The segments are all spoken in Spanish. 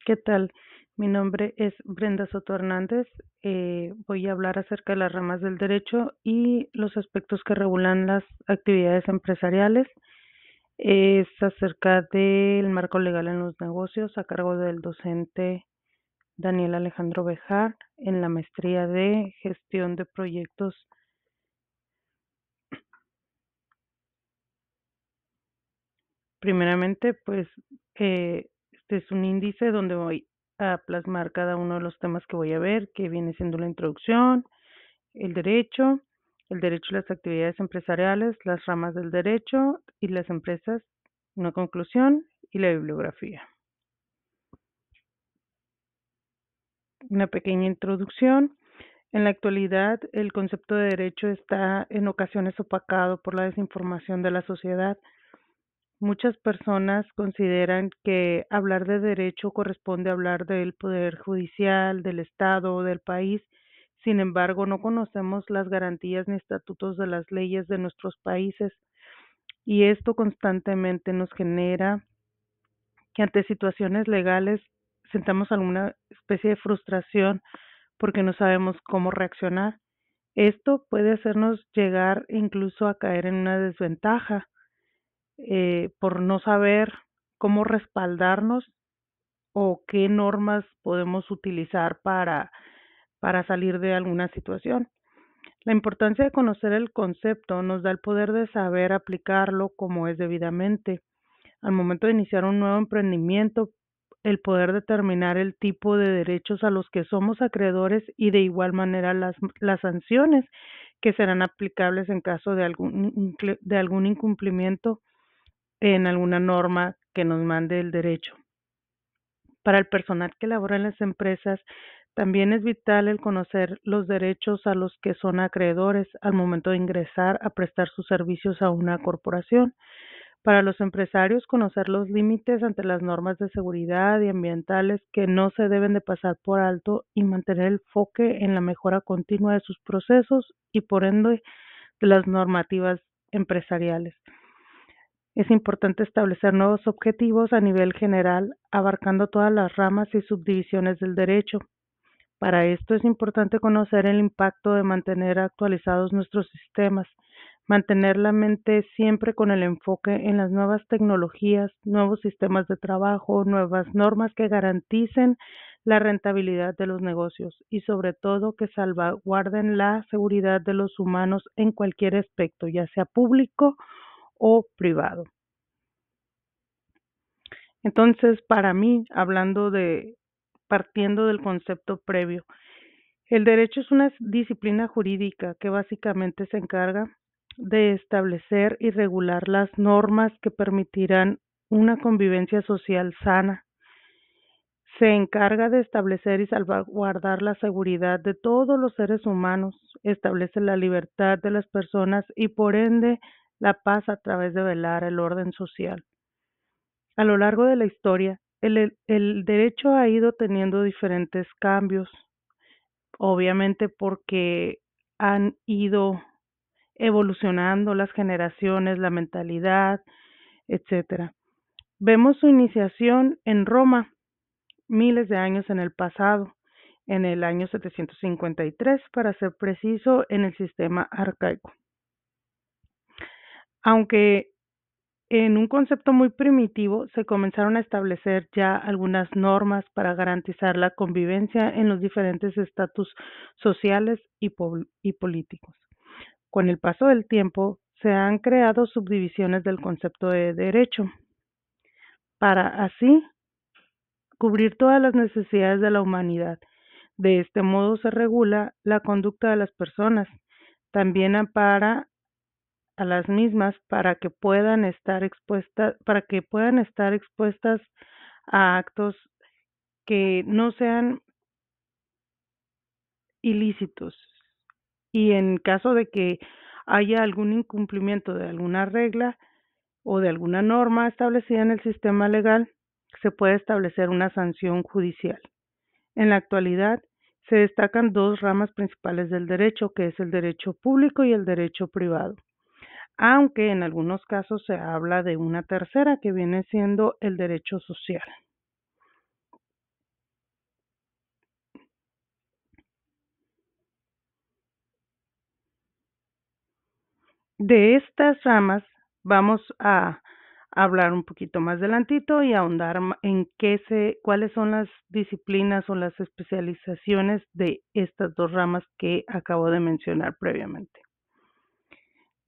¿Qué tal? Mi nombre es Brenda Soto Hernández. Voy a hablar acerca de las ramas del derecho y los aspectos que regulan las actividades empresariales. Es acerca del marco legal en los negocios a cargo del docente Daniel Alejandro Bejar en la maestría de gestión de proyectos. Primeramente, pues este es un índice donde voy a plasmar cada uno de los temas que voy a ver, que viene siendo la introducción, el derecho, y las actividades empresariales, las ramas del derecho y las empresas, una conclusión y la bibliografía. Una pequeña introducción. En la actualidad, el concepto de derecho está en ocasiones opacado por la desinformación de la sociedad. Muchas personas consideran que hablar de derecho corresponde a hablar del poder judicial, del Estado o del país. Sin embargo, no conocemos las garantías ni estatutos de las leyes de nuestros países y esto constantemente nos genera que ante situaciones legales sentamos alguna especie de frustración porque no sabemos cómo reaccionar. Esto puede hacernos llegar incluso a caer en una desventaja por no saber cómo respaldarnos o qué normas podemos utilizar para salir de alguna situación. La importancia de conocer el concepto nos da el poder de saber aplicarlo como es debidamente. Al momento de iniciar un nuevo emprendimiento, el poder determinar el tipo de derechos a los que somos acreedores y de igual manera las sanciones que serán aplicables en caso de algún incumplimiento en alguna norma que nos mande el derecho. Para el personal que labora en las empresas, también es vital el conocer los derechos a los que son acreedores al momento de ingresar a prestar sus servicios a una corporación. Para los empresarios, conocer los límites ante las normas de seguridad y ambientales que no se deben de pasar por alto y mantener el enfoque en la mejora continua de sus procesos y por ende de las normativas empresariales. Es importante establecer nuevos objetivos a nivel general, abarcando todas las ramas y subdivisiones del derecho. Para esto es importante conocer el impacto de mantener actualizados nuestros sistemas, mantener la mente siempre con el enfoque en las nuevas tecnologías, nuevos sistemas de trabajo, nuevas normas que garanticen la rentabilidad de los negocios y sobre todo que salvaguarden la seguridad de los humanos en cualquier aspecto, ya sea público o privado. Entonces, para mí, partiendo del concepto previo, el derecho es una disciplina jurídica que básicamente se encarga de establecer y regular las normas que permitirán una convivencia social sana. Se encarga de establecer y salvaguardar la seguridad de todos los seres humanos, establece la libertad de las personas y por ende la paz a través de velar el orden social. A lo largo de la historia, el derecho ha ido teniendo diferentes cambios, obviamente porque han ido evolucionando las generaciones, la mentalidad, etcétera. Vemos su iniciación en Roma, miles de años en el pasado, en el año 753, para ser preciso, en el sistema arcaico. Aunque en un concepto muy primitivo, se comenzaron a establecer ya algunas normas para garantizar la convivencia en los diferentes estatus sociales y políticos. Con el paso del tiempo, se han creado subdivisiones del concepto de derecho para así cubrir todas las necesidades de la humanidad. De este modo se regula la conducta de las personas. También ampara a las mismas para que puedan estar expuestas a actos que no sean ilícitos y en caso de que haya algún incumplimiento de alguna regla o de alguna norma establecida en el sistema legal, se puede establecer una sanción judicial. En la actualidad se destacan dos ramas principales del derecho, que es el derecho público y el derecho privado, aunque en algunos casos se habla de una tercera que viene siendo el derecho social. De estas ramas vamos a hablar un poquito más adelantito y ahondar en cuáles son las disciplinas o las especializaciones de estas dos ramas que acabo de mencionar previamente.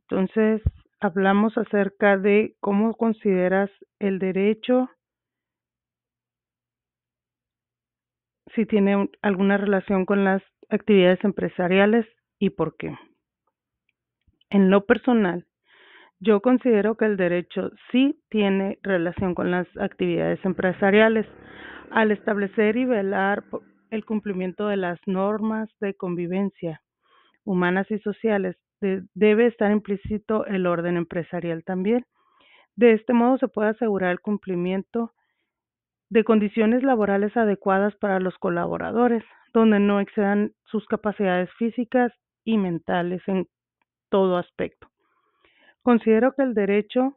Entonces, hablamos acerca de cómo consideras el derecho, si tiene alguna relación con las actividades empresariales y por qué. En lo personal, yo considero que el derecho sí tiene relación con las actividades empresariales al establecer y velar por el cumplimiento de las normas de convivencia humanas y sociales. Debe estar implícito el orden empresarial también. De este modo se puede asegurar el cumplimiento de condiciones laborales adecuadas para los colaboradores, donde no excedan sus capacidades físicas y mentales en todo aspecto. Considero que el derecho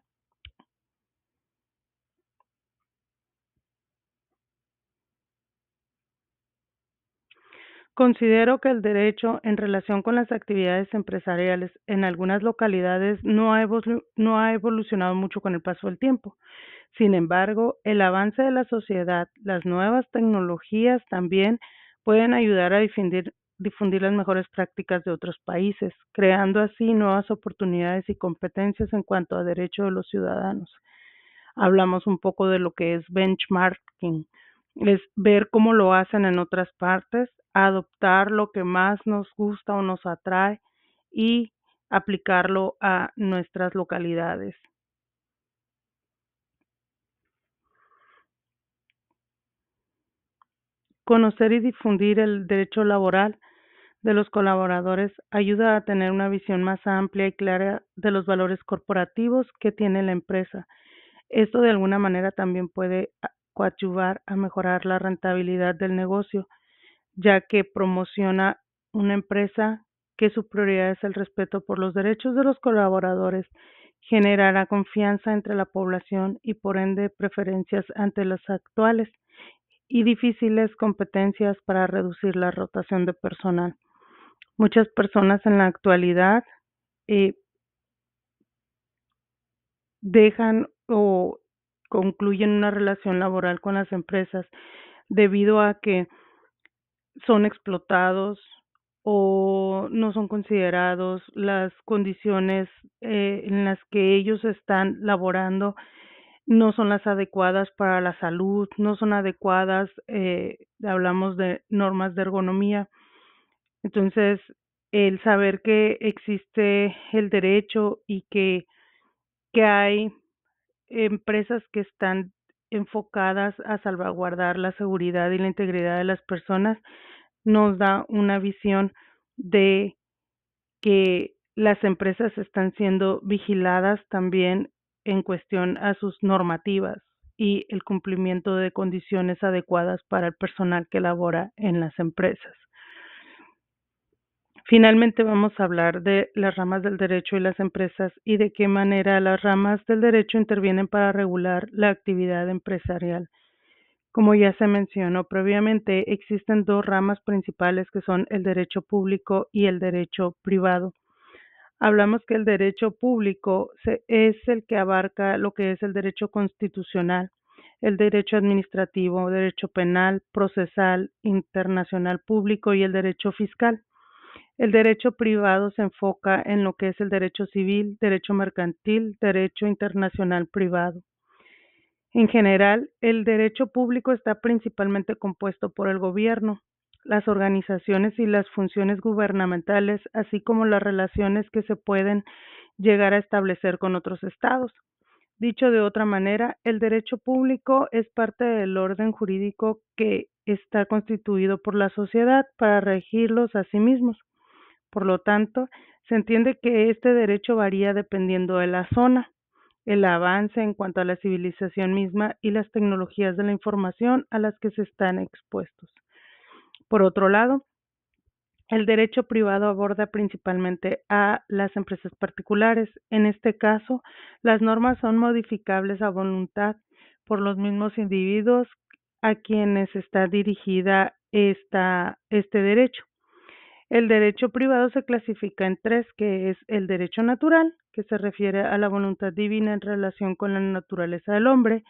Considero que el derecho en relación con las actividades empresariales en algunas localidades no ha evolucionado mucho con el paso del tiempo. Sin embargo, el avance de la sociedad, las nuevas tecnologías también pueden ayudar a difundir las mejores prácticas de otros países, creando así nuevas oportunidades y competencias en cuanto a derechos de los ciudadanos. Hablamos un poco de lo que es benchmarking, es ver cómo lo hacen en otras partes, adoptar lo que más nos gusta o nos atrae y aplicarlo a nuestras localidades. Conocer y difundir el derecho laboral de los colaboradores ayuda a tener una visión más amplia y clara de los valores corporativos que tiene la empresa. Esto de alguna manera también puede coadyuvar a mejorar la rentabilidad del negocio, ya que promociona una empresa que su prioridad es el respeto por los derechos de los colaboradores, generará confianza entre la población y por ende preferencias ante las actuales y difíciles competencias para reducir la rotación de personal. Muchas personas en la actualidad eh, dejan o concluyen una relación laboral con las empresas debido a que son explotados o no son considerados las condiciones en las que ellos están laborando no son las adecuadas para la salud, no son adecuadas, hablamos de normas de ergonomía. Entonces, el saber que existe el derecho y que hay empresas que están enfocadas a salvaguardar la seguridad y la integridad de las personas nos da una visión de que las empresas están siendo vigiladas también en cuestión a sus normativas y el cumplimiento de condiciones adecuadas para el personal que labora en las empresas. Finalmente vamos a hablar de las ramas del derecho y las empresas y de qué manera las ramas del derecho intervienen para regular la actividad empresarial. Como ya se mencionó previamente, existen dos ramas principales que son el derecho público y el derecho privado. Hablamos que el derecho público es el que abarca lo que es el derecho constitucional, el derecho administrativo, derecho penal, procesal, internacional público y el derecho fiscal. El derecho privado se enfoca en lo que es el derecho civil, derecho mercantil, derecho internacional privado. En general, el derecho público está principalmente compuesto por el gobierno, las organizaciones y las funciones gubernamentales, así como las relaciones que se pueden llegar a establecer con otros estados. Dicho de otra manera, el derecho público es parte del orden jurídico que está constituido por la sociedad para regirlos a sí mismos. Por lo tanto, se entiende que este derecho varía dependiendo de la zona, el avance en cuanto a la civilización misma y las tecnologías de la información a las que se están expuestos. Por otro lado, el derecho privado aborda principalmente a las empresas particulares. En este caso, las normas son modificables a voluntad por los mismos individuos a quienes está dirigida este derecho. El derecho privado se clasifica en tres, que es el derecho natural, que se refiere a la voluntad divina en relación con la naturaleza del hombre,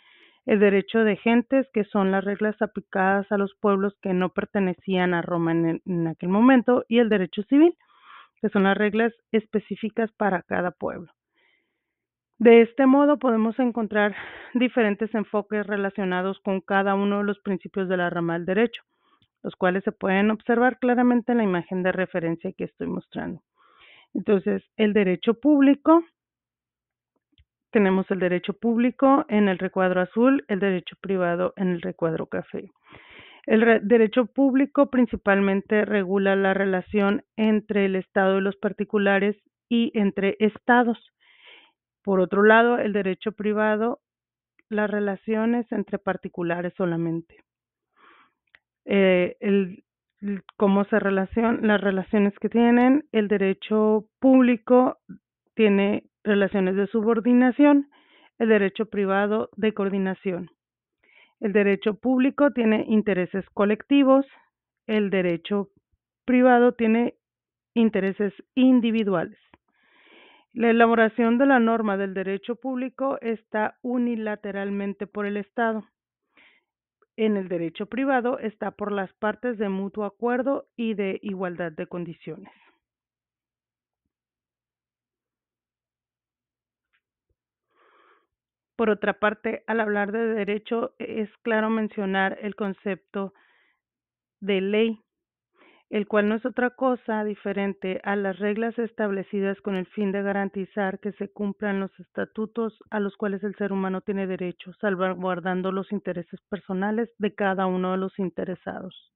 el derecho de gentes, que son las reglas aplicadas a los pueblos que no pertenecían a Roma en aquel momento, y el derecho civil, que son las reglas específicas para cada pueblo. De este modo podemos encontrar diferentes enfoques relacionados con cada uno de los principios de la rama del derecho, los cuales se pueden observar claramente en la imagen de referencia que estoy mostrando. Entonces, el derecho público, tenemos el derecho público en el recuadro azul, el derecho privado en el recuadro café. El derecho público principalmente regula la relación entre el Estado y los particulares y entre estados. Por otro lado, el derecho privado, las relaciones entre particulares solamente. Cómo se relacionan, las relaciones que tienen. El derecho público tiene relaciones de subordinación, el derecho privado de coordinación. El derecho público tiene intereses colectivos, el derecho privado tiene intereses individuales. La elaboración de la norma del derecho público está unilateralmente por el Estado. En el derecho privado está por las partes de mutuo acuerdo y de igualdad de condiciones. Por otra parte, al hablar de derecho, es claro mencionar el concepto de ley, el cual no es otra cosa diferente a las reglas establecidas con el fin de garantizar que se cumplan los estatutos a los cuales el ser humano tiene derecho, salvaguardando los intereses personales de cada uno de los interesados.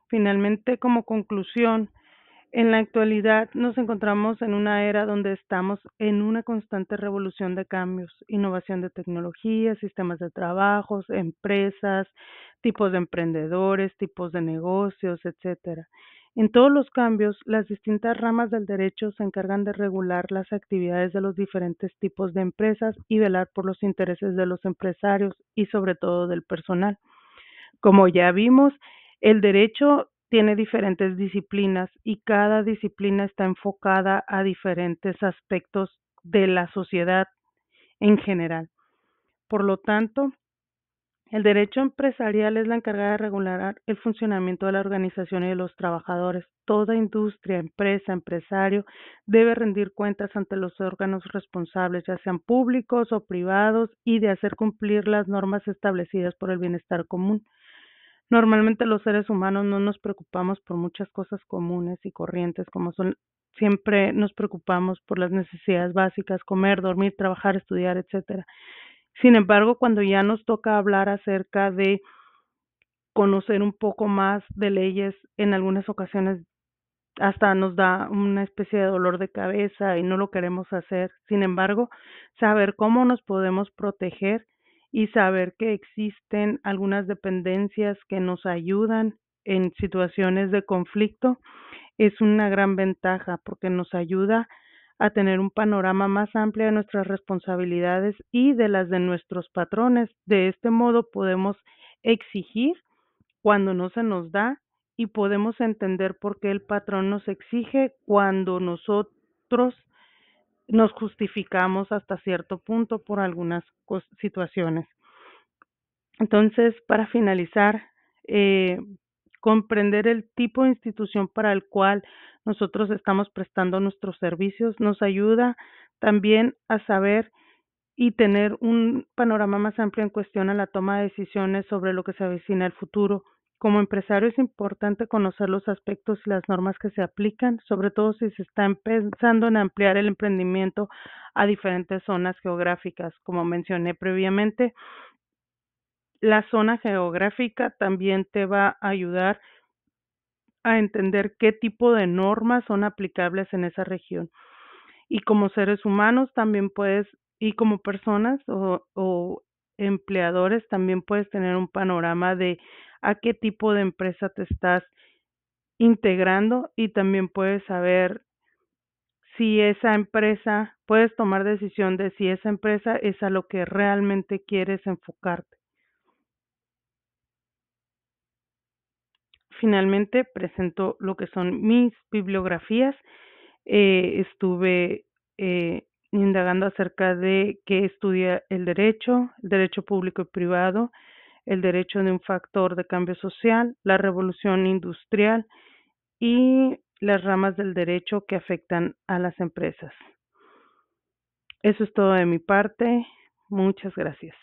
Finalmente, como conclusión, en la actualidad nos encontramos en una era donde estamos en una constante revolución de cambios, innovación de tecnologías, sistemas de trabajos, empresas, tipos de emprendedores, tipos de negocios, etcétera. En todos los cambios, las distintas ramas del derecho se encargan de regular las actividades de los diferentes tipos de empresas y velar por los intereses de los empresarios y sobre todo del personal. Como ya vimos, el derecho tiene diferentes disciplinas y cada disciplina está enfocada a diferentes aspectos de la sociedad en general. Por lo tanto, el derecho empresarial es la encargada de regular el funcionamiento de la organización y de los trabajadores. Toda industria, empresa, empresario debe rendir cuentas ante los órganos responsables, ya sean públicos o privados, y de hacer cumplir las normas establecidas por el bienestar común. Normalmente los seres humanos no nos preocupamos por muchas cosas comunes y corrientes, como son, siempre nos preocupamos por las necesidades básicas, comer, dormir, trabajar, estudiar, etcétera. Sin embargo, cuando ya nos toca hablar acerca de conocer un poco más de leyes, en algunas ocasiones hasta nos da una especie de dolor de cabeza y no lo queremos hacer. Sin embargo, saber cómo nos podemos proteger y saber que existen algunas dependencias que nos ayudan en situaciones de conflicto es una gran ventaja porque nos ayuda a tener un panorama más amplio de nuestras responsabilidades y de las de nuestros patrones. De este modo podemos exigir cuando no se nos da y podemos entender por qué el patrón nos exige cuando nosotros nos justificamos hasta cierto punto por algunas situaciones. Entonces, para finalizar, eh, comprender el tipo de institución para el cual nosotros estamos prestando nuestros servicios nos ayuda también a saber y tener un panorama más amplio en cuestión a la toma de decisiones sobre lo que se avecina el futuro. Como empresario es importante conocer los aspectos y las normas que se aplican, sobre todo si se está pensando en ampliar el emprendimiento a diferentes zonas geográficas. Como mencioné previamente, la zona geográfica también te va a ayudar a entender qué tipo de normas son aplicables en esa región. Y como seres humanos también puedes, y como personas o empleadores, también puedes tener un panorama de a qué tipo de empresa te estás integrando y también puedes saber si esa empresa, puedes tomar decisión de si esa empresa es a lo que realmente quieres enfocarte. Finalmente presento lo que son mis bibliografías. Estuve indagando acerca de qué estudia el derecho público y privado, el derecho de un factor de cambio social, la revolución industrial y las ramas del derecho que afectan a las empresas. Eso es todo de mi parte. Muchas gracias.